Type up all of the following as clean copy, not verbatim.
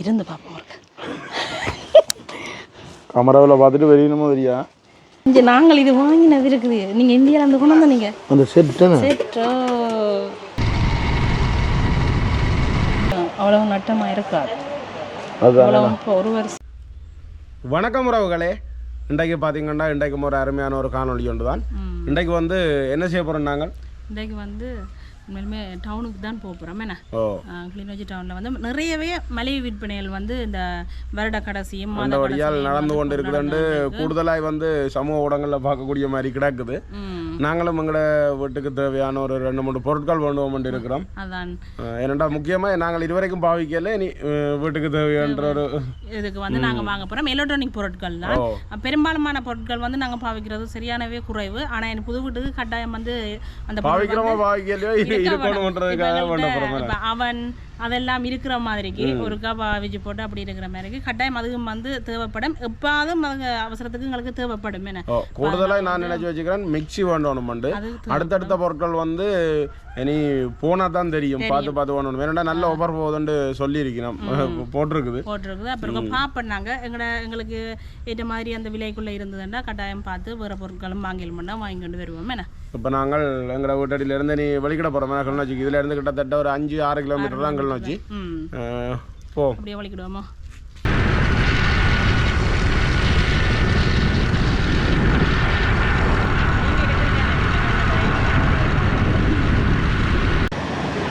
இருந்து பார்ப்போம் இருக்கு கேமராவில் பார்த்துட்டு வெளியணுமோ தெரியா இங்கே நாங்கள் இது வாங்கினது இருக்குது நீங்கள் இந்தியாவில் அந்த கொண்டு வந்தா நீங்கள் அந்த செட்டோ அவ்வளோ நட்டமாக இருக்காது இப்போ ஒரு வருஷம். வணக்கம் உறவுகளே, இன்றைக்கு பார்த்தீங்கன்னா இன்றைக்கு ஒரு அருமையான ஒரு காணொலி ஒன்று தான். இன்றைக்கு வந்து என்ன செய்ய போகிறோம் நாங்கள் இன்றைக்கு வந்து உண்மையிலுமே டவுனுக்கு தான் போக போகிறோம். என்ன கிளிநொச்சி டவுனில் வந்து நிறையவே மலிவு விற்பனைகள் வந்து இந்த வருட கடைசியும் நடந்து கொண்டு இருக்குதுண்டு கூடுதலாக வந்து சமூக ஊடகங்களில் பார்க்கக்கூடிய மாதிரி கிடக்குது. நாங்களும் எங்களோட வீட்டுக்கு தேவையான ஒரு 2-3 பொருட்கள் வேண்டுவோம் இருக்கிறோம். அதான் ஏனெண்டா முக்கியமாக நாங்கள் இதுவரைக்கும் பாவிக்கல, நீ வீட்டுக்கு தேவையான ஒரு இதுக்கு வந்து நாங்கள் வாங்க போகிறோம். எலக்ட்ரானிக் பொருட்கள் தான் பெரும்பாலான பொருட்கள் வந்து நாங்கள் பாவிக்கிறது சரியானவே குறைவு. ஆனால் என் புது வீட்டுக்கு கட்டாயம் வந்து அந்த பாவிக்கிறோமா பாவிக்கலையோ அவன் அதெல்லாம் இருக்கிற மாதிரிக்கு ஒரு பாவிச்சு போட்டு அப்படி இருக்கிற மாதிரிக்கு கட்டாயம் அதுவும் வந்து தேவைப்படும். எப்பாவது அவசரத்துக்கு எங்களுக்கு தேவைப்படும். என்ன கூடுதலாக நான் நினைச்சு வச்சுக்கிறேன், மிக்சி வேண்டணும். அடுத்தடுத்த பொருட்கள் வந்து இனி போனா தான் தெரியும், பார்த்து வேணும். வேணும்னா நல்ல ஒவ்வொரு போகுதுன்னு சொல்லியிருக்கிறோம், போட்டிருக்குது. அப்புறம் பார்ப்போம். எங்களுக்கு ஏற்ற மாதிரி அந்த விலைக்குள்ளே இருந்ததுன்னா கட்டாயம் பார்த்து வேறு பொருட்களும் வாங்கிடணும்னா வாங்கி கொண்டு வருவோம். என்ன இப்போ நாங்கள் எங்களோட வீட்டடியிலேருந்து நீ வெளிக்கிட போகிறோம் கிளநொச்சி. இதில் இருந்து கிட்டத்தட்ட ஒரு 5-6 கிலோமீட்டர் தான் கிளநொச்சி. போ அப்படியே வலிக்கிடுவோமா?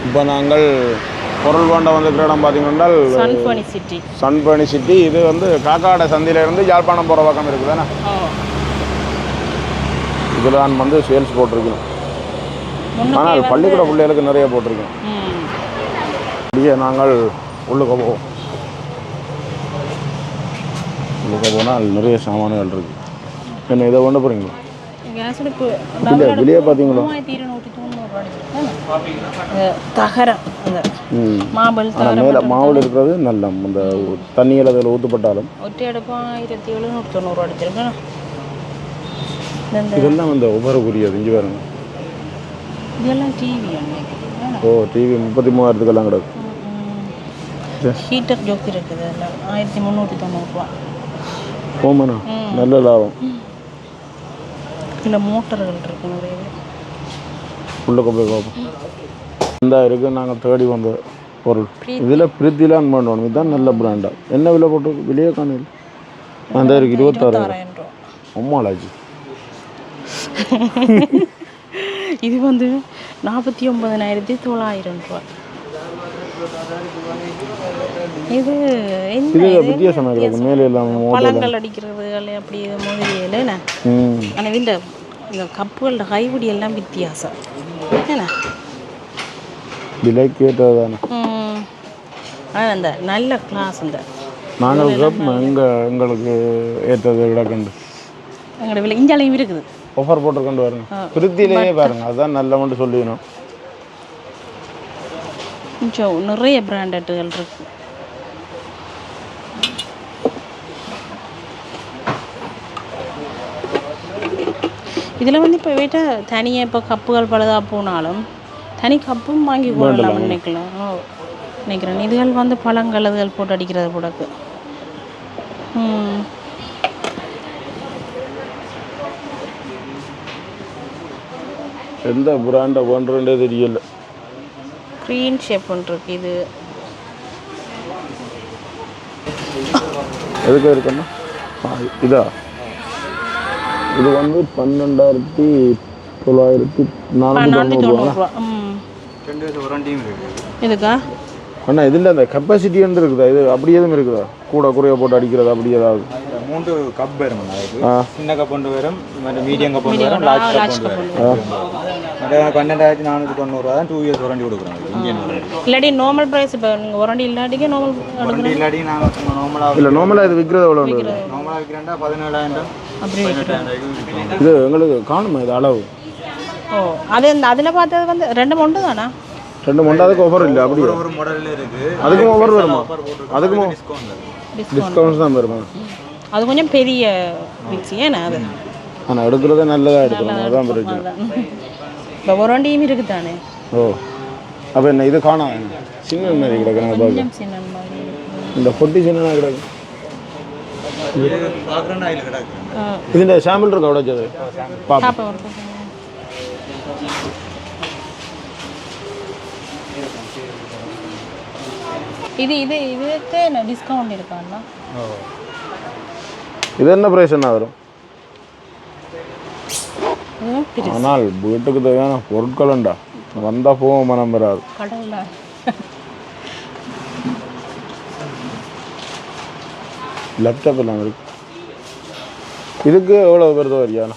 இப்போ நாங்கள் பொருள் வாண்ட வந்துக்கிற இடம் பார்த்தீங்கன்னா சன்பர்னி சிட்டி. இது வந்து காக்காட சந்தையிலேருந்து யாழ்ப்பாணம் போகிற பக்கம் இருக்குது தானே. இதில் நான் வந்து சேல்ஸ் போட்டிருக்கேன், ஆனால் பள்ளிக்கூட பிள்ளைகளுக்கு நிறைய போட்டிருக்கேன். அப்படியே நாங்கள் உள்ளுக்க போவோம். உள்ளுக்க போனால் நிறைய சாமான்கள் இருக்குது. என்ன இதை கொண்டு போகிறீங்களா? இல்லை வெளியே பார்த்தீங்களா? மேலே மாவுள் இருக்கிறது நல்ல இந்த தண்ணியில் அதில் ஊற்றப்பட்டாலும் இதெல்லாம் இந்த உபரக்குரியது. இஞ்சி பாருங்க, இதெல்லாம் டிவி. ஓ டிவி 33,000 கிடக்கு. ஹீட்டர் ஜோக் இருக்குது, 1390 ரூபா. ஓமனா நல்ல லாபம். இல்லை மோட்டர்கள் இருக்கு நிறைய. உள்ள போய் பார்ப்போம். இந்த இருக்குது நாங்கள் தேடி வந்த பொருள். இதில் பிரீத்திலான் பண்ணணும். இதுதான் நல்ல பிராண்டா. என்ன விலை போட்டு வெளியே காணல? அந்த இருக்குது 26,000 ரூபா. அம்மாளாச்சு. இது வந்து 49,900 ரூபா. இது வித்தியாசமாக இருக்குது. மேலே எல்லாம் பழங்கள் அடிக்கிறது அப்படி மாதிரி. ஆனால் இந்த கப்புகளோட கைவிடி எல்லாம் வித்தியாசம். என்ன விலை கேட்டதானே. ஆனால் இந்த நல்ல கிளாஸ் இந்த நாங்கள் எங்களுக்கு ஏற்றது கிடக்குண்டு. எங்களோட விலை இஞ்சாலையும் இருக்குது. ஆஃபர் போட்டு கொண்டு வருங்க. பிரித்திலேயே பாருங்க, அதுதான் நல்ல மட்டும் சொல்லிடணும். கொஞ்சம் நிறைய பிராண்டட்டுகள் இருக்கு. இதில் வந்து இப்போ வீட்டை தனியாக இப்போ கப்புகள் பழுதாக போனாலும் தனி கப்பும் வாங்கி கொள்ளலாம் நினைக்கிறேன். இதுகள் வந்து பழங்கள் அதுகள் போட்டு அடிக்கிறது போடக்கு. எந்த பிராண்டை பண்ணுறே தெரியல. க்ரீன் ஷேப் இருக்கு. இது எதுக்கு இருக்குன்னா இதா, இது வந்து 12,990 ரூபா. இதுக்கா அண்ணா இதில் அந்த கெப்பாசிட்டி இருக்குதா? இது அப்படி எதுவும் இருக்குதா? கூட குறைய போட்டு அடிக்கிறது அப்படி ஏதாவது? 3 கப் வரும். சின்ன கப் ஒன்று வரும், மீடியம் கப் ஒன்று வரும், லார்ஜ் கப் ஒன்று வரும். 12,490 ரூபா தான் 2 இயர்ஸ் வாரண்டி கொடுக்குறாங்க. இந்தியன் இல்லாட்டி நார்மல் ப்ரைஸ். இப்போ நீங்கள் வாரண்டி இல்லாட்டிக்கு நார்மல் இல்லாட்டி நாங்கள் நார்மலாக இல்லை நார்மலாக இது விற்கிறது எவ்வளோ? நார்மலாக விற்கிறேன்டா 17,000 அப்படி. இது எங்களுக்கு காணுமா இது அளவு? ஓ அது அதில் பார்த்தது வந்து 2 மொண்டு தானா? 2 மொண்டு. அதுக்கு ஆஃபர் இல்லை அப்படி? ஒரு மாடலில் இருக்குது. அதுக்கும் ஆஃபர் வருமா? அதுக்கும் டிஸ்கவுண்ட்ஸ் தான் வருமா? அது கொஞ்சம் பெரிய மிக்ஸி. ஏன்னா அது ஆனால் எடுக்கிறதே நல்லதாக எடுக்கணும், அதுதான் பிரச்சனை. இப்போ வாரண்டியும் இருக்குது தானே. ஓ அப்போ என்ன இது காணாம், சின்ன மாதிரி கிடக்கு. சின்ன மாதிரி இந்த பொட்டி சின்ன கிடக்கு பார்க்குறேன்னா அதில் கிடக்கு ഇതിൻ്റെ സാമ്പിൾ இருக்கா உடைச்சது பாப்போம் சாப்பா ஒரு பக்கம். இதுக்கு என்ன டிஸ்கவுண்ட் இருக்காண்ணா? இது என்ன பிரைஸ் என்ன வரும் இதுவும் பெருசு. ஆனால் வீட்டுக்கு தேவையான பொருட்கள் உண்டா வந்தால் போவோம் மனம் வராது கடல்ல லேப்டாப் எல்லாம் இருக்கு இதுக்கு எவ்வளோ வருதோ வரியாண்ணா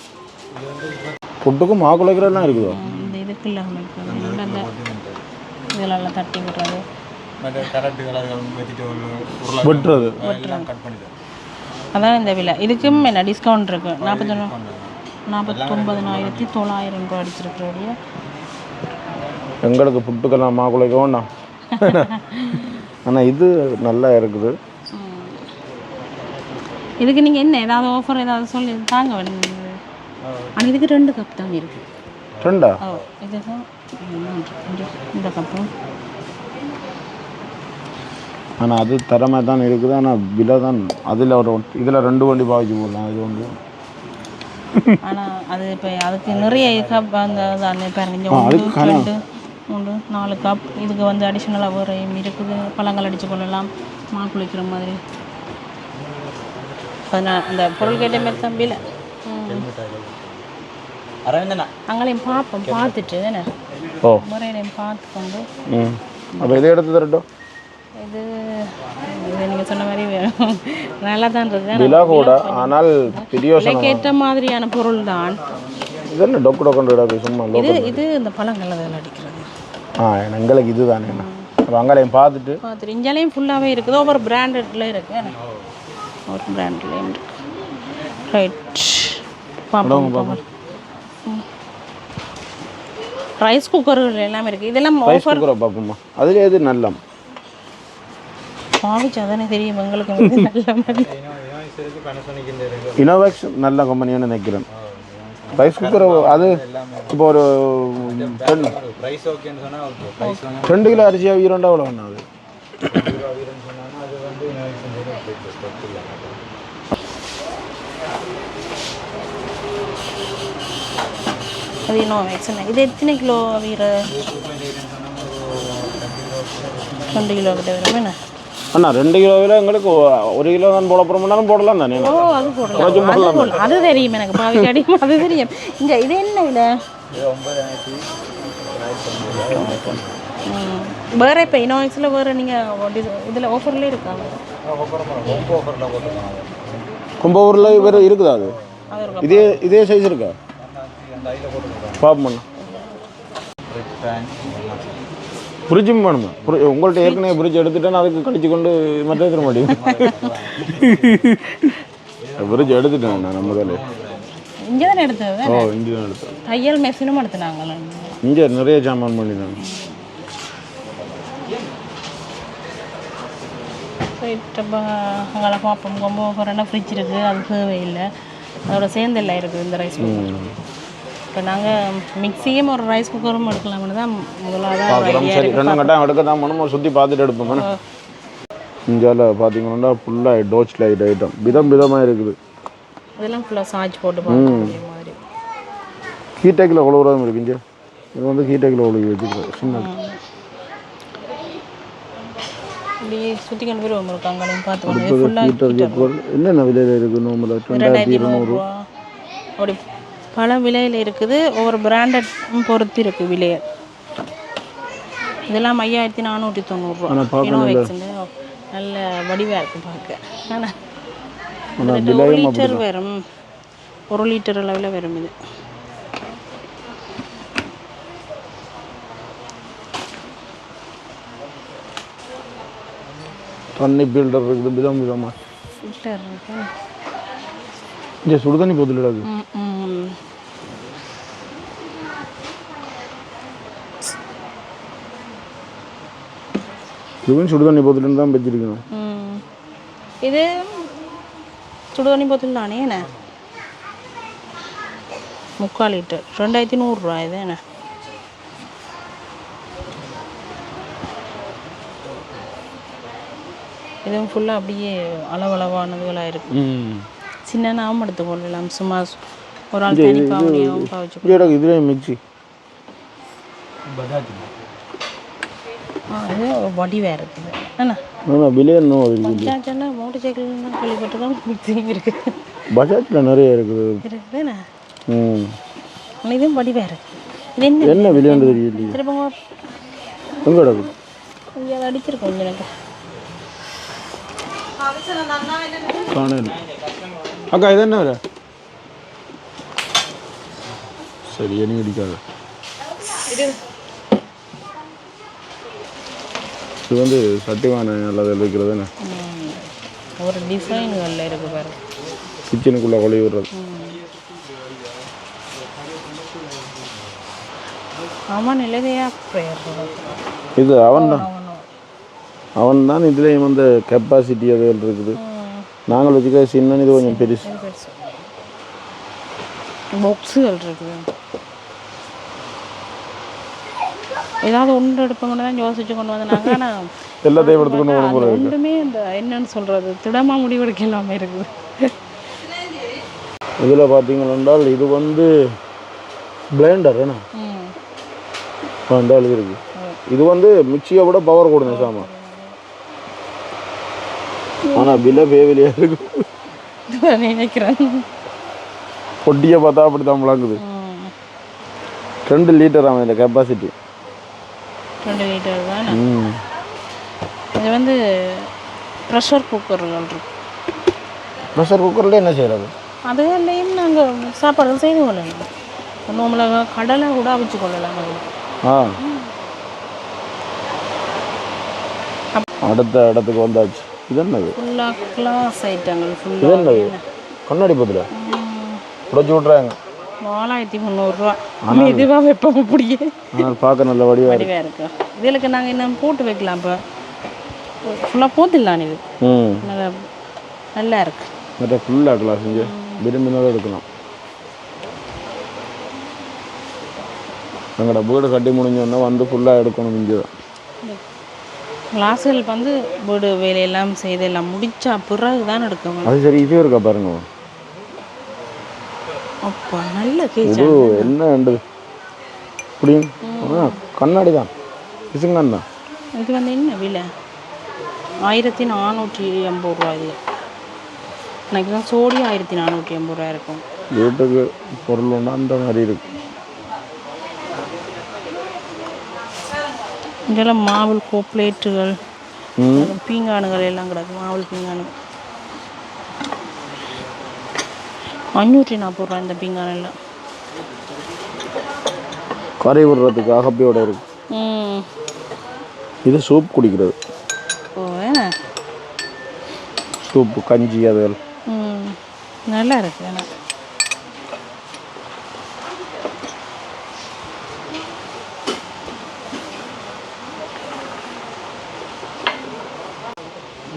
புட்டுக்கும் மாக்குழைக்கிறதெல்லாம் இருக்குதோ இந்த இதுக்கு இல்லாமல் இருக்குது அந்த இதெல்லாம் தட்டி விடுறது மற்ற கரண்ட்டுகளை வச்சுட்டு வெட்டுறது எல்லாம் கட் பண்ணிட்டு அதான் இந்த விலை. இதுக்கும் என்ன டிஸ்கவுண்ட் இருக்குது. 49,900 ரூபா அடிச்சிருக்கிறோடைய. எங்களுக்கு புட்டுக்கெல்லாம் மாக்குழைக்க வேண்டாம் ஆனால் இது நல்லா இருக்குது. இதுக்கு நீங்கள் என்ன ஏதாவது ஆஃபர் ஏதாவது சொல்லி தாங்க வேணும். ஆனால் இதுக்கு 2 கப் தான் இருக்குது. 2 ஓ இதுதான் இந்த கப்பு. ஆனால் அது தரமாக தான் இருக்குது. ஆனால் விலை தான் அதில் ஒரு இதில் 2 வண்டி பாவிச்சு போடலாம். இது வந்து ஆனால் அது இப்போ அதுக்கு நிறைய கப் அந்த தானே பாருங்க. 1 2 3 4 கப். இதுக்கு வந்து அடிஷ்னலாக வேறு இருக்குது. பழங்கள் அடித்து கொள்ளலாம் மாக்குளிக்கிற மாதிரி. அந்த பொருள் கேட்ட மாதிரி தான் விலை. அங்களையும் பார்ப்போம். பார்த்துட்டு என்ன ஓ முறையிலையும் பார்த்து கொண்டு அப்போ இதை எடுத்து தரட்டும். இது நீங்கள் சொன்ன மாதிரி நல்லா தான் இருக்குது. விலை கூட ஆனால் பிரியோசனம் கேட்ட மாதிரியான பொருள் தான். இதெல்லாம் டொக்கு டொக்குன்னு சும்மா இது இந்த பழங்கள் அதில் அடிக்கிறது. எங்களுக்கு இது தானே அப்போ அங்கேயும் பார்த்துட்டு இஞ்சாலையும் ஃபுல்லாகவே இருக்குது. ஒவ்வொரு பிராண்டட்ல இருக்குது. ஒரு பிராண்ட்லேயும் இருக்குது. ரைட் பார்ப்போம். ரைஸ் குக்கர்கள் எல்லாமே இருக்குது. இதெல்லாம் ரைஸ் குக்கரை பார்ப்போமா அதில் எது நல்ல பாவிச்சு அதானே தெரியும் எங்களுக்கு. நல்ல மாதிரி இனோவேக்ஸ் நல்ல கம்பெனின்னு நினைக்கிறேன். ரைஸ் குக்கர் அது இப்போ ஒரு 2 கிலோ அரிசியாக 2 எவ்வளோ வேணும் அது? அது இனோவேக்ஸ். இது எத்தனை கிலோ வீர? 2 கிலோ கிட்ட வரும் என்ன அண்ணா? 2 கிலோவில் எங்களுக்கு 1 கிலோ தான் போட போகிறோம்னாலும் போடலாம் தானே. ஓ அது போடலாம். அது தெரியும் எனக்கு. பாவிக்காடி அது தெரியும். இங்கே இது என்ன விலை? வேறு இப்போ இனோவேக்ஸில் வேறு நீங்கள் இதில் ஆஃபர்லேயே இருக்காங்க. கும்பூரில் வேறு இருக்குதா அது? இதே சைஸ் இருக்கா? பாப்போம். ஃப்ரிட்ஜும் வேணுமா? உங்கள்கிட்ட ஏற்கனவே ஃப்ரிட்ஜ் எடுத்துட்டேன்னு அதுக்கு கழிச்சு கொண்டு மட்டும் எடுத்துட மாட்டேங்க. ஃப்ரிட்ஜ் எடுத்துட்டேன் நான் நம்ம வேலை. இங்கே தானே எடுத்தது? ஓ இங்கே தான் எடுத்தேன். தையல் மெஷினும் எடுத்துனாங்களா? இங்கே நிறைய சாமான் பண்ணினாங்க. அங்கே பார்ப்போம். ரொம்ப ஓஃபரான ஃப்ரிட்ஜ் இருக்குது. அது தேவையில்லை. அதோட சேர்ந்து எல்லாம் இருக்குது இந்த ரைஸ் குக்கர். இப்போ நாங்கள் மிக்சியும் ஒரு ரைஸ் குக்கரும் எடுக்கலாம்னு தான் முதலாக சரி 2 கட்டம் எடுக்க தான் பண்ணணும். சுற்றி பார்த்துட்டு எடுப்போம். இந்தியாவில் பார்த்தீங்கன்னா ஃபுல்லாக டோச் லைட் ஐட்டம் விதமாக இருக்குது. இதெல்லாம் ஃபுல்லாக சார்ஜ் போட்டு பார்க்கக்கூடிய மாதிரி. ஹீட்டேக்கில் உழவுறதும் இருக்குது. இங்கே இது வந்து ஹீட்டேக்கில் உழவு வச்சுக்கிறோம். சின்ன இப்படி சுற்றி கொண்டு போய் இருக்கு. அங்கேயும் பார்த்து என்னென்ன விலையில் இருக்குது? 2200 அப்படி பல விலையில் இருக்குது. ஒவ்வொரு பிராண்டட் பொறுத்து இருக்குது விலையை. இதெல்லாம் 5490 இனோவேக்ஸுங்க. நல்ல வடிவாக இருக்குது பார்க்க. ஆனால் 1 லிட்டர் வரும். 1 லிட்டர் அளவில் வரும் இது. தண்ணி பில்டர் இருக்குது. விதமாக ஃபில்டர் இருக்கு. இங்கே சுடுதண்ணி போதில் இருக்குது. இதுவும் சுடுதண்ணி போதில் தான் வச்சிருக்கணும். இது சுடுதண்ணி போத்தில் தானே என்ன 3/4 லிட்டர் 2100 ரூபா. இது என்ன இதுவும் ஃபுல்லாக அப்படியே அளவளவானதுகளாக இருக்கும். சின்ன நாம எடுத்துக்கொள்ளலாம். சும்மா ஒரு ஆள் தனி பாவனையாகவும் பாவிச்சு. இதுலேயே மிக்சி இது வடிவாக இருக்குது. என்ன விலை என்ன பஜாஜெல்லாம் மோட்டர் சைக்கிள்லாம் கேள்விப்பட்டிருக்கோம். மிக்சியும் இருக்குது. பஜாஜில் நிறைய இருக்குது. இருக்குதுண்ணா. இதுவும் வடிவாக இருக்குது. இது என்ன விலையாண்டு தெரியல. திருப்பங்க எங்கே கிடக்கு? இங்கே அடிச்சிருக்கோம் எனக்கு. அக்கா இது என்ன விலை? சரி என்ன அடிக்காது. இது வந்து சட்டிவான நல்லது இருக்கிறது என்ன ஒரு டிசைன்களில் இருக்கு பாரு. கிச்சனுக்குள்ளே கொலை விடுறது. ஆமாம் நிலவையா ப்ரேயர் இது அவன் தான் இதுலேயும் வந்து கெப்பாசிட்டி அது இருக்குது. நாங்கள் வச்சுக்க சின்ன இது கொஞ்சம் பெருசு பாக்ஸுகள் இருக்குது. ஏதாவது ஒன்று எடுப்பங்கன்னு தான் யோசிச்சு கொண்டு வந்தாங்க. ஆனால் எல்லாத்தையும் எடுத்து கொண்டு வர ஒன்றுமே இந்த என்னன்னு சொல்கிறது திடமாக முடிவெடுக்க எல்லாமே இருக்குது. இதில் பார்த்தீங்கன்னா இது வந்து பிளெண்டர் என்ன இருக்கு. இது வந்து மிக்சியை விட பவர் கொடுங்க சாமான். ஆனால் விலை பேவிலியாக இருக்கு. நினைக்கிறேன் பொட்டியை பார்த்தா அப்படி தான் முழங்குது. 2 லிட்டர் ஆகும் இந்த கெப்பாசிட்டி. 2 லிட்டர் தான். இது வந்து ப்ரெஷர் குக்கர்கள் இருக்கு. ப்ரெஷர் குக்கரில் என்ன செய்கிறது? அதுலேயும் நாங்கள் சாப்பாடு செய்து கொள்ளலாம். நம்மள கடலை கூட அவிச்சு கொள்ளலாம். அடுத்த இடத்துக்கு வந்தாச்சு. இது என்னது? ஃபுல்லாக கிளாஸ் ஐட்டங்கள். இது என்னது? கண்ணாடி பத்தில் உடைச்சி விட்றாங்க. 4300 ரூபா. இதுவாக வைப்போம் அப்படியே. ஆனால் பார்க்க நல்ல வடிவாக இருக்கு. இதுக்கு நாங்கள் இன்னும் போட்டு வைக்கலாம். இப்போ ஃபுல்லாக போத்திடலாம். இது நல்லா இருக்கு. மற்ற ஃபுல்லாக கிளாஸ் இங்கே விரும்பினதாக எடுக்கலாம். எங்களோட வீடு கட்டி முடிஞ்சோன்னா வந்து ஃபுல்லாக எடுக்கணும். இங்கே தான் கிளாஸுகள் வந்து வீடு வேலையெல்லாம் செய்து எல்லாம் முடிச்சா பிறகு தான் எடுக்கணும். அது சரி. இதே இருக்கா பாருங்க. அப்போ நல்ல கேஸ். இது என்ன உண்டு இப்படியும் கண்ணாடி தான் பிசுங்கன் தான். இது வந்து என்ன விலை? 1480 ரூபா. இது எனக்கு தான் சோடி 1480 ரூபா இருக்கும். வீட்டுக்கு பொருள் ஒன்று அந்த மாதிரி இருக்கு. இதெல்லாம் மாவுள் பிளேட்டுகள் பீங்கானுகள் எல்லாம் கிடக்கு. மாவுள் பீங்கானு 540 ரூபா இந்த பீங்கான் எல்லாம். கறி விடுறதுக்கு அகப்பியோட இருக்கு. இது சூப் குடிக்கிறது. சூப்பு கஞ்சி அது நல்லா இருக்கு.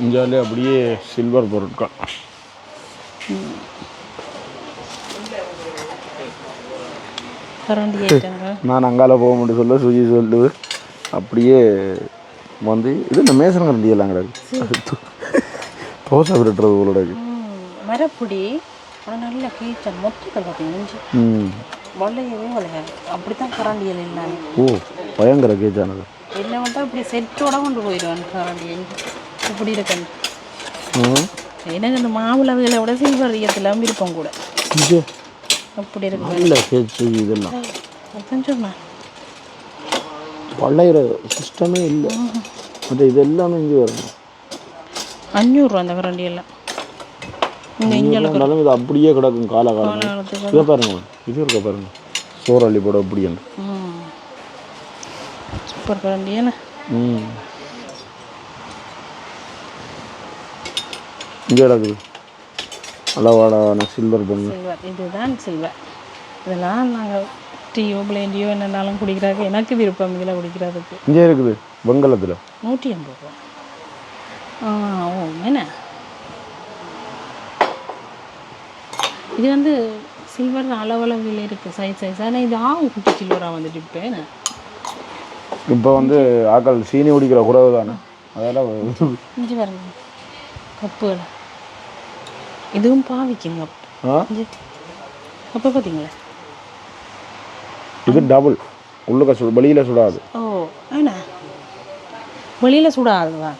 இஞ்சாலே அப்படியே சில்வர் பொருட்கள். நான் அங்கால போக முடியும் சொல்ல சுஜி சொல்லுது. அப்படியே வந்து இது இந்த மேசன் கரண்டி எல்லாம் கிடக்கு. தோசை விட்டுறது உங்களோட மரப்பொடி நல்ல கீச்சல் மொத்தத்தில் பார்த்தீங்கன்னா வளையவே வளையாது. அப்படித்தான் கரண்டியல் இல்லாமல். ஓ பயங்கர கேச்சானது. என்ன வந்து அப்படி செட்டோட கொண்டு போயிடுவான் கரண்டி. இப்படி இருக்கேன் எனக்கு இந்த மாவுள அதுகளை விட சில்வர் ஈயத்தில் விருப்பம் கூட. அப்படி இருக்கு. இல்லை கேச்சு இதெல்லாம் சொன்னேன் வளையிற சிஸ்டமே இல்லை. அது இது எல்லாமே இங்கே வரணும். 500 ரூபா அந்த கரண்டி எல்லாம். இது அப்படியே கிடக்கும் காலகாலத்துக்கு. இதை பாருங்க. இது இருக்க பாருங்க. சோறாளி போட அப்படி சூப்பர் கரண்டி. ஏன்னா இங்கே கிடக்குது அளவாடான சில்வர் பொண்ணு. இதுதான் சில்வர். இதெல்லாம் நாங்கள் டீயோ பிளேண்டியோ என்னென்னாலும் குடிக்கிறாங்க. எனக்கு விருப்பம் இதில் குடிக்கிறதுக்கு. இங்கே இருக்குது வெங்கலத்தில் 180 ரூபா. ஓ என்ன இது வந்து சில்வர் அளவளவில் இருக்குது. சைஸ். ஆனால் இது ஆகும் குட்டி சில்வராக வந்துட்டு. இப்போ வந்து ஆக்கள் சீனி குடிக்கிற குறவு தானே. அதெல்லாம் இஞ்சி பாருங்க. கப்புகள் இதுவும் பாவிக்கும் கப் ஆ கப்பை பார்த்தீங்களா? இது டபுள் உள்ளுக்க வெளியில் சுடாது. ஓ என்ன வெளியில் சுடாதுதான்.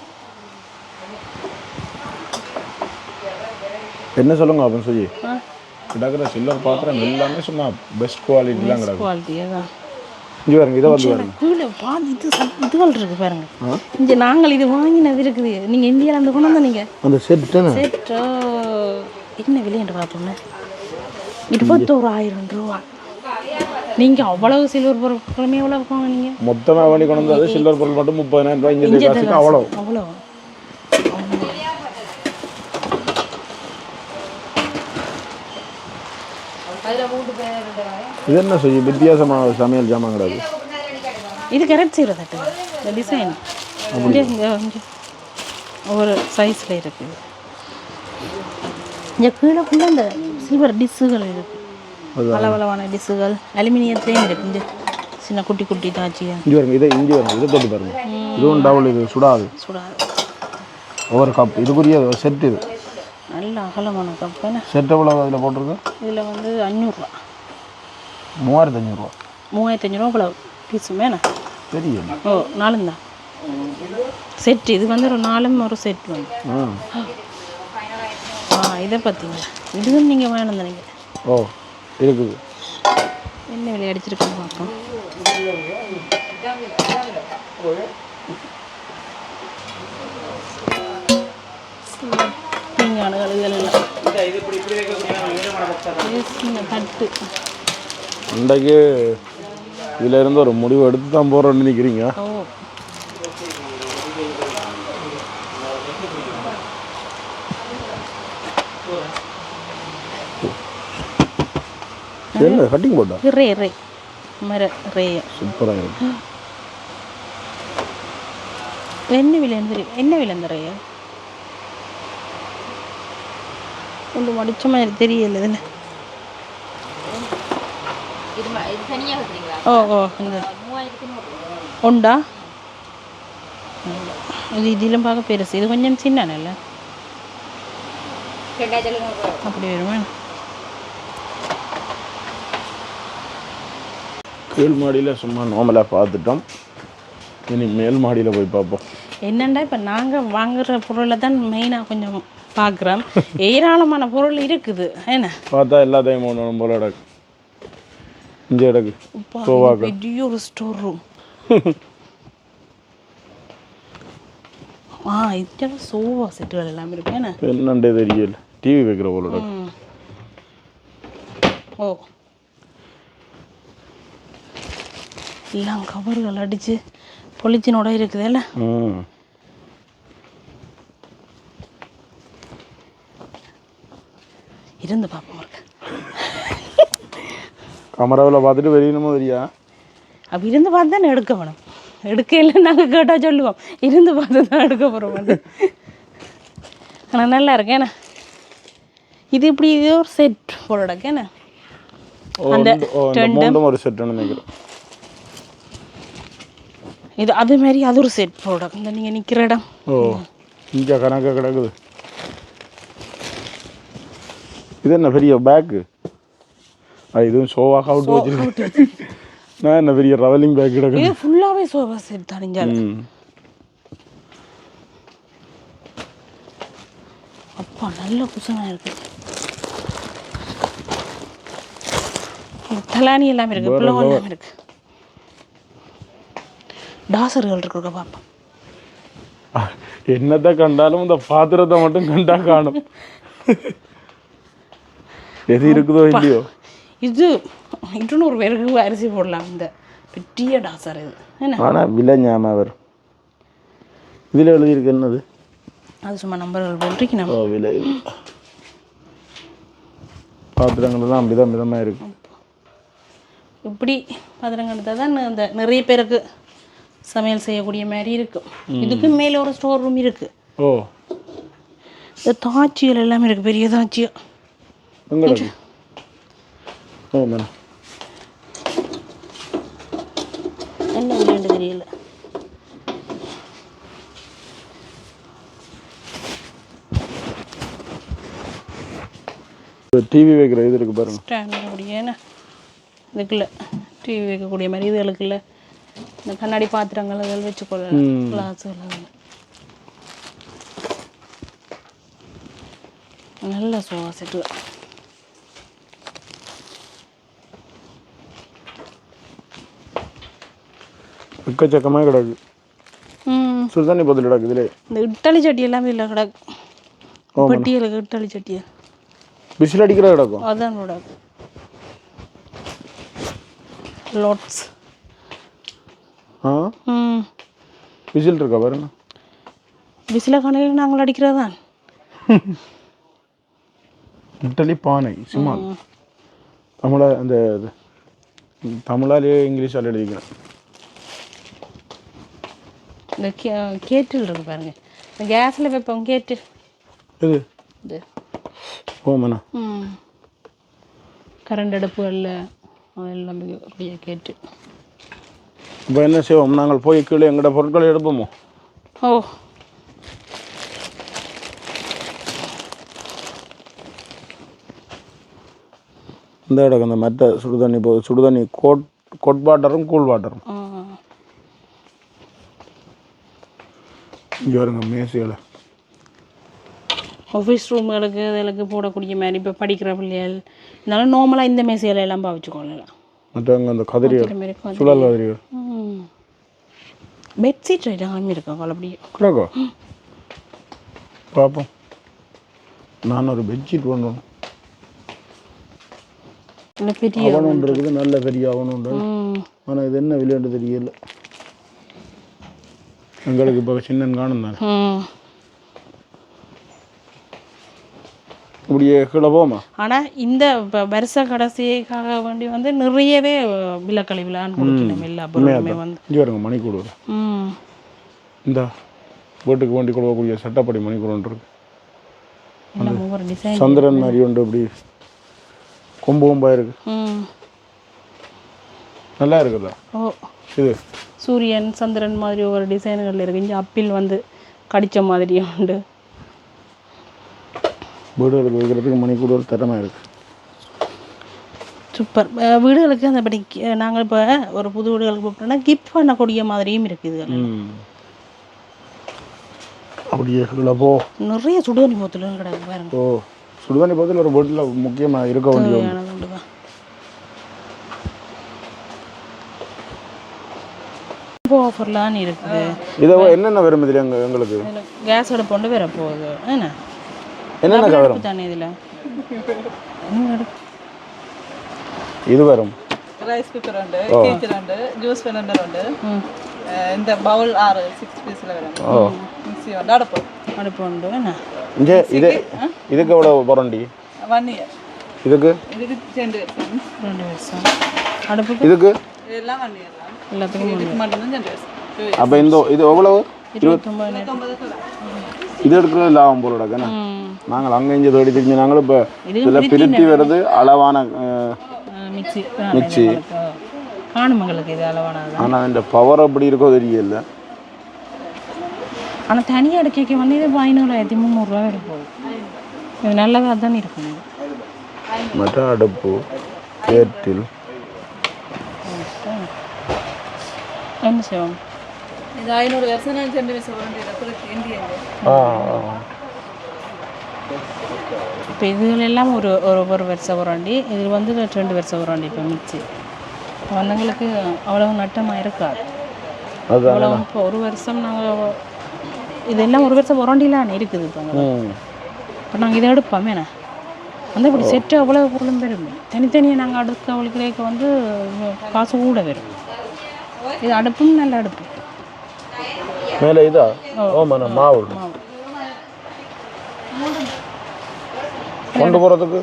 என்ன சொல்லுங்க அப்படின்னு சொல்லி கிடக்கிற சில்லர் பாத்திரம் எல்லாமே சும்மா பெஸ்ட் குவாலிட்டிலாம் கிடக்கும். குவாலிட்டியாக தான் இங்கே பாருங்க, இதை வந்து பாருங்க. கீழே பாதி இதுகள் இருக்குது பாருங்க. இங்கே நாங்கள் இது வாங்கினது இருக்குது. நீங்கள் இந்தியாவில் இருந்து கொண்டு வந்தா நீங்கள் அந்த செட்டோ என்ன விலைன்னு பார்த்தோம்னா 21,000 ரூபா. நீங்கள் அவ்வளவு சில்வர் பொருட்களுமே எவ்வளோ இருப்பாங்க? நீங்கள் மொத்தமாக வாங்கி கொண்டு வந்து சில்லர் பொருள் மட்டும் 30,000 ரூபாய் இங்கே காசுக்கு அவ்வளோ. இது என்ன செய்ய வித்தியாசமான சமையல் ஜாமான் கிடையாது. இது கரெக்ட் செய்கிறதாட்டு இந்த டிசைன் இங்கே ஒவ்வொரு சைஸில் இருக்குது. இங்கே கீழே ஃபுல்லாக இந்த சில்வர் டிஷ்ஷுகள் இருக்குது. பலவளவான டிஷ்ஷுகள் அலுமினியத்துலேயும் இருக்குது. இந்த சின்ன குட்டி குட்டி தாச்சியாக இங்கே வருங்க. இதை தொட்டு பாருங்க. இதுவும் டபுள். இது சுடாது. ஒவ்வொரு கப் இதுக்குரிய செட். இது நல்ல அகலமான கப்பு. செட் எவ்வளோ அதில் போட்டிருக்கு? இதில் வந்து 500 ரூபா. 3500 ரூபா. 3500 ரூபா இவ்வளோ பீஸும் வேணா தெரியும். ஓ 4 தான் செட். இது வந்து ஒரு 4 ஒரு செட் வந்து. இதை பார்த்தீங்களா? இதுவும் நீங்கள் வேணும் தானே? ஓ இருக்குது. என்ன விலை அடிச்சிருக்குன்னு பார்ப்போம். பீங்கானுகள் இதெல்லாம் தட்டு. இன்றைக்கு இதில் இருந்து ஒரு முடிவு எடுத்து தான் போகிறோன்னு நினைக்கிறீங்க? ஓ என்ன கட்டிங் போட்டா? ரே மர ரே சூப்பராக இருக்கு. என்ன விலைன்னு தெரியும்? என்ன விலை இந்த ரே? ஒன்று மடித்த மாதிரி தெரியல இதில். ஓ ஓ இந்த உண்டா? இது இதிலும் பார்க்க பெருசு. இது கொஞ்சம் சின்னல அப்படி வருமா? கீழ் மாடியில் சும்மா நார்மலாக பார்த்துட்டோம். இனி மேல் மாடியில் போய் பார்ப்போம். என்னண்டா இப்போ நாங்கள் வாங்குகிற பொருளை தான் மெயினாக கொஞ்சம் பார்க்குறோம். ஏராளமான பொருள் இருக்குது. என்ன பார்த்தா எல்லாத்தையும் ஒன்று போல இடக்கு. இங்கே இடக்கு பெரிய ஒரு ஸ்டோர் ரூம். இதெல்லாம் சோஃபா செட்டுகள் எல்லாமே இருக்கு. என்னண்டே தெரியல. டிவி வைக்கிற போல. ஓ எல்லாம் கவர்கள் அடித்து பொலித்தினோட இருக்குதுல்ல. இருந்து பார்ப்போம். கேமராவில் பார்த்துட்டு வெளியணுமோ தெரியா? அப்போ இருந்து பார்த்து தானே எடுக்க வேணும். எடுக்க இல்லை நாங்கள் கேட்டால் சொல்லுவோம். இருந்து பார்த்து தான் எடுக்க போகிறோம். ஆனால் நல்லா இருக்கு. ஏன்னா இது இப்படி இது ஒரு செட் போடக்கு. என்ன அந்த ஒரு செட் நினைக்கிறேன். இது அது மாதிரி அது ஒரு செட் போடக்கு. இந்த நீங்கள் நிற்கிற இடம் இங்கே கணக்காக கிடக்குது. இது என்ன பெரிய பேக்கு? இதுவும் சோஃபாக அவுட் வச்சுருக்கு. நான் என்ன பெரிய ட்ராவலிங் பேக் கிடக்கு. இது ஃபுல்லாகவே சோஃபா செட் தான். இங்கே அப்பா நல்ல குஷனாக இருக்குது. தலானி எல்லாமே இருக்குது. பிள்ளை எல்லாமே இருக்குது. டாசர்கள் இருக்கிற பாப்பா. என்னத்தை கண்டாலும் இந்த பாத்திரத்தை மட்டும் கண்டா காணும். எது இருக்குதோ இல்லையோ. இது 200 பேருக்கு அரிசி போடலாம். இந்த பெரிய டாசர் இது. ஆனால் விலை ஞாபகம் வரும். இதில் எழுதியிருக்கு என்னது? அது சும்மா நம்பர்கள் போட்டிருக்கு. நம்ம விலை பாத்திரங்கள்லாம் அப்படிதான் விதமாக இருக்கும். இப்படி பாத்திரங்கள் எடுத்தால் தான் இந்த நிறைய பேருக்கு சமையல் செய்யக்கூடிய மாதிரி இருக்கும். இதுக்கு மேலே ஒரு ஸ்டோர் ரூம் இருக்குது. ஓ இந்த தாச்சிகள் எல்லாமே இருக்குது. பெரிய தாச்சியா. ஓ மேடம் என்ன விளையாண்டு தெரியல. டிவி வைக்கிற இது இருக்குது பாருங்க. ஸ்டாண்ட் கூடிய இதுக்குள்ள டிவி வைக்கக்கூடிய மாதிரி இதுகளுக்குள்ள இந்த கண்ணாடி பாத்திரங்கள் இதெல்லாம் வச்சுக்கொள்ளலாம். கிளாஸுகள் நல்ல சோஃபா செட்டு. எக்கச்சக்கமாக கிடக்கு. சுடுதண்ணி பதில் கிடக்கு இதில். இந்த இட்டலி சட்டி எல்லாமே இல்லை கிடக்கு. பெட்டியலுக்கு இட்டலி சட்டியை விசில் அடிக்கிற கிடக்கும். அதான் கிடக்கு. லோட்ஸ். விசில் இருக்கா பாருங்க. விசில காணையில் நாங்கள் அடிக்கிறது தான். இட்டலி பானை சும்மா தமிழா அந்த தமிழாலேயே இங்கிலீஷால் எழுதிக்கிறேன். இந்த கேட்டில் இருக்கு பாருங்க. இந்த கேஸில் வைப்போம் கேட்டு. இது இது ஓமண்ணா. கரண்ட் அடுப்புகளில் அதெல்லாம் அப்படியே கேட்டு. இப்போ என்ன செய்வோம்? நாங்கள் போய் கீழே எங்களோட பொருட்களை எடுப்போமோ? ஓ இந்த இடக்கு அந்த மற்ற சுடுதண்ணி போகுது. சுடுதண்ணி கோட் வாட்டரும் கூல் வாட்டரும். இங்கே வருங்க மேசைகளை. ஆஃபீஸ் ரூம்களுக்கு இதற்கு போடக்கூடிய மாதிரி இப்போ படிக்கிற பிள்ளைகள் இருந்தாலும் நார்மலாக இந்த மேசைகளை எல்லாம் பாவிச்சுக்கொள்ளலாம். மற்றவங்க அந்த கதிரிகள் சுழல் கதிரிகள். பெட்ஷீட் ஐட்டம் இருக்கா அப்படியே கிடக்கோ பார்ப்போம். நான் ஒரு பெட்ஷீட் பண்ணணும். பெரிய அவன் ஒன்று இருக்குது, நல்ல பெரிய அவன் உண்டு. ஆனால் இது என்ன விளையாண்டு தெரியல எங்களுக்கு. இப்போ சின்ன காணும் தான். இப்படியே கீழே போமா. ஆனால் இந்த வருஷ கடைசிக்காக வேண்டி வந்து நிறையவே விலக்கழிவுலான்னு கொடுக்கணும் எல்லா பொருளுமே வந்து. இங்கே வருங்க மணிக்கூடு. இந்த வீட்டுக்கு வண்டி கொடுக்கக்கூடிய சட்டப்படி மணிக்கூடு ஒன்று இருக்கு. சந்திரன் மாதிரி ஒன்று இப்படி கொம்பு கொம்பா இருக்கு. நல்லா இருக்குதா? ஓ இது சூரியன் சந்திரன் மாதிரி ஒவ்வொரு டிசைன்கள் இருக்கு. இங்கே அப்பில் வந்து கடித்த மாதிரி உண்டு. வீடுகளுக்கு வைக்கிறதுக்கு மணிக்கூட ஒரு திறமை இருக்கு. சூப்பர். வீடுகளுக்கு அந்த படி நாங்கள் இப்போ ஒரு புது வீடுகளுக்கு போட்டோம்னா கிஃப்ட் பண்ணக்கூடிய மாதிரியும் இருக்குது. அப்படியே போ நிறைய சுடுதண்ணி போத்தலும் கிடக்கு பாருங்க. ஓ சுடுதண்ணி போத்தல் ஒரு வீட்டில் முக்கியமாக இருக்க வேண்டியது. ஆஃபர்லாம் இருக்குது. இதை என்னென்ன வரும் இதில் எங்களுக்கு? கேஸ் அடுப்பு கொண்டு வர போகுது. என்னென்ன வரும் தானே இதில்? இது வரும் ரைஸ் குக்கர் உண்டு, கிச்சன் உண்டு, ஜூஸ் வெலண்டர் உண்டு. இந்த பவுல் 6 பீஸில் வரும். மிக்ஸி உண்டு, அடுப்பு உண்டு. இங்கே இதுக்கு எவ்வளோ வாரண்டி? 1 year. இதுக்கு 2 வருஷம். அடுப்புக்கு இதுக்கு எல்லாம் 1 year. எல்லாத்துக்கும் இதுக்கு மட்டும்தான் 2 வருஷம். அப்போ இந்த இது எவ்வளவு? 29. இது எடுக்கிறது லாபம் போல கிடக்குண்ணா. நாங்கள் அங்கே இங்கே தேடி தெரிஞ்சு நாங்களும் இப்போ இதில் பிரித்தி வருது அளவான மிக்சி காணுமங்களுக்கு. இது அளவானது. ஆனால் இந்த பவர் அப்படி இருக்கோ தெரியல. ஆனால் தனியாக எடுக்க வந்து இது 500-300 எடுப்போம். இது நல்லதாக தான் இருக்கும். மற்ற அடுப்பு கேட்டில் என்ன செய்வோம்? இது 500 வருஷம் 2 வருஷம் வாரண்டி இந்தியா. இப்போ இதுகளெல்லாம் ஒரு வருஷம் வாரண்டி. இது வந்து 2 வருஷம் வாரண்டி. இப்போ மிக்சி வந்தவங்களுக்கு அவ்வளோ நட்டமாக இருக்காது. அவ்வளோ இப்போ ஒரு வருஷம் நாங்கள் இதெல்லாம் ஒரு வருஷம் வாரண்டிலாம் இருக்குது. இப்போ நாங்கள் இதை எடுப்போம். வேணா வந்து இப்படி செட்டு அவ்வளோ பொருளும் வரும். தனித்தனியாக நாங்கள் அடுக்க அவளுக்கு வந்து காசு கூட வரும். இது அடுப்பும் நல்ல அடுப்பு. மேலே இதா ஓமண்ணா மாவு கொண்டு போகிறதுக்கு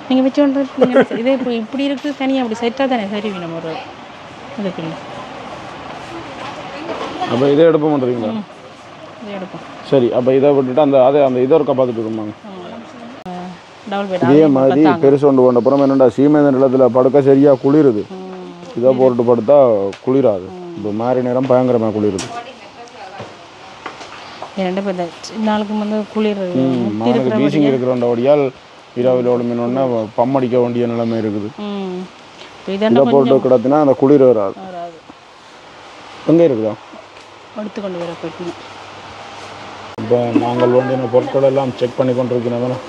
நீங்கள் வச்சு கொண்டு இதே இப்போ இப்படி இருக்குது. தனியாக அப்படி செட்டாக தானே சரி நம்ம ஒரு இதுக்குள்ள. அப்போ இதை எடுப்ப மாட்டீங்களா? இதை எடுப்போம். சரி. அப்போ இதை விட்டுட்டு அந்த இதை இருக்க பார்த்துட்டு இருக்கோமாங்க. டபுள் பெட் இதே மாதிரி பெருசு கொண்டு போன அப்புறம் என்னென்னா சீமேந்த நிலத்தில் படுக்க சரியாக குளிருது. இதை போட்டு படுத்தா குளிராது. இப்போ மாறி நேரம் பயங்கரமாக குளிருது. 2 பேர் நாளுக்கு வந்து குளிர் பீசிங் இருக்கிற ஒடியால் இரவில் ஓடுமினோன்னா பம்மடிக்க வேண்டிய நிலைமை இருக்குது. இப்போ இதை இதெல்லாம் போட்டு கிடத்தினா அந்த குளிர் வராது. வராது. எங்கே இருக்குதா எடுத்துக்கொண்டு வர போயிட்டு இப்போ நாங்கள் வேண்டிய பொருட்கள் எல்லாம் செக் பண்ணி கொண்டு இருக்கிறோம்.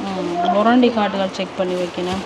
வாரண்டி கார்டுகள் செக் பண்ணி வைக்கணும்.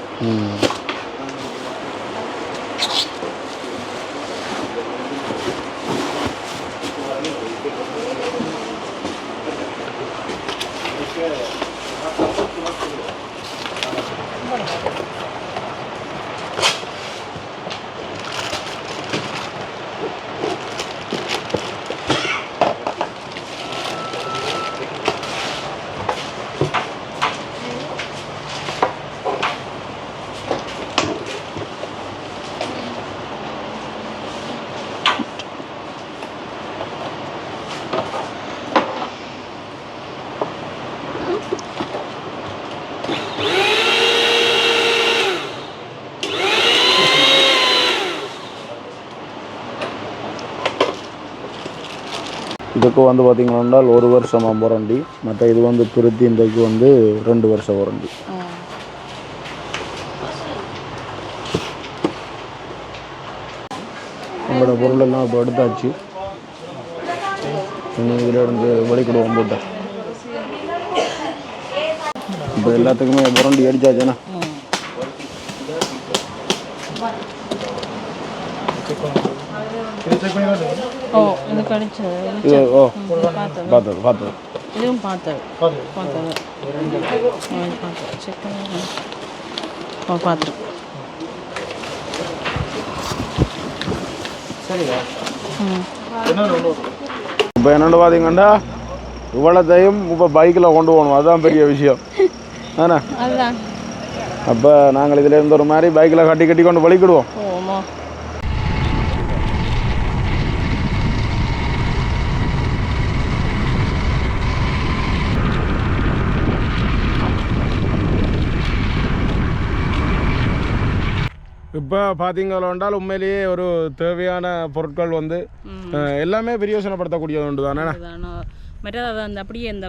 இதுக்கு வந்து பார்த்திங்கன்னா 1 வருஷம் வாரண்டி, மற்ற இது வந்து பிரித்தி இன்றைக்கு வந்து 2 வருஷம் வாரண்டி. உங்களோட பொருள் எல்லாம் இப்போ எடுத்தாச்சு. இதில் இருந்து வெளிக்கிடுவோம் போட்டேன். இப்போ எல்லாத்துக்குமே வாரண்டி அடிச்சாச்சுண்ணா. ஓ இது கடிச்சது இது பார்த்தது இதுவும் பார்த்தது செக் பண்ணி பார்த்துருக்கேன். இப்போ என்னென்னு பார்த்தீங்கன்னா இவ்வளோத்தையும் இப்போ பைக்கில் கொண்டு போகணும், அதுதான் பெரிய விஷயம். ஆனா அதுதான் அப்போ நாங்கள் இதில் இருந்து ஒரு மாதிரி பைக்கில் கட்டி கொண்டு வலிக்கிடுவோம். ஓமா இப்போ பார்த்தீங்கன்னா உண்மையிலேயே ஒரு தேவையான பொருட்கள் வந்து எல்லாமே பிரயோசனப்படுத்தக்கூடியது உண்டு தானே. மற்றது அந்த அப்படியே இந்த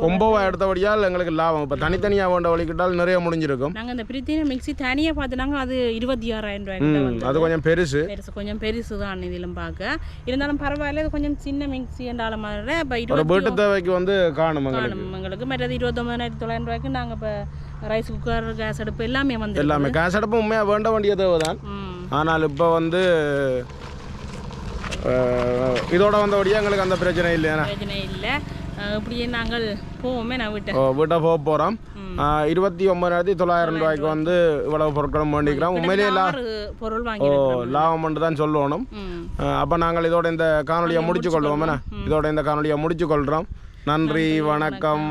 கொம்போவாக எடுத்தபடியால் எங்களுக்கு லாபம். இப்போ தனித்தனியாக வேண்ட வலிக்கிட்டால் நிறைய முடிஞ்சிருக்கும். நாங்கள் இந்த பிரித்தின மிக்சி தனியாக பார்த்துனாங்க, அது 26,000 ரூபாய்க்கு. அது கொஞ்சம் பெருசு கொஞ்சம் பெருசு தான் இதிலும் பார்க்க. இருந்தாலும் பரவாயில்ல, இது கொஞ்சம் சின்ன மிக்சி என்றாலும் மாதிரி. இப்போ வீட்டு தேவைக்கு வந்து காணும் எங்களுக்கு. மற்றது 29,900 ரூபாய்க்கு நாங்கள் இப்போ ரைஸ் குக்கர், கேஸ் அடுப்பு எல்லாமே வந்து எல்லாமே. கேஸ் அடுப்பு உண்மையாக வேண்ட வேண்டிய தேவை தான். ஆனால் இப்போ வந்து இதோட வந்தபடியாக எங்களுக்கு அந்த பிரச்சனை இல்லையா? பிரச்சனை இல்லை. இப்படியே நாங்கள் போவோமே, நான் வீட்டை போக போகிறோம். 29,900 ரூபாய்க்கு வந்து இவ்வளவு பொருட்களும் வேண்டிக்கிறோம். உண்மையிலேயே பொருள் வாங்கி லாபம் மட்டும் தான் சொல்லணும். அப்போ நாங்கள் இதோட இந்த காணொலியை முடிச்சு கொள்வோம். இதோட இந்த காணொலியை முடிச்சு கொள்கிறோம். நன்றி, வணக்கம்.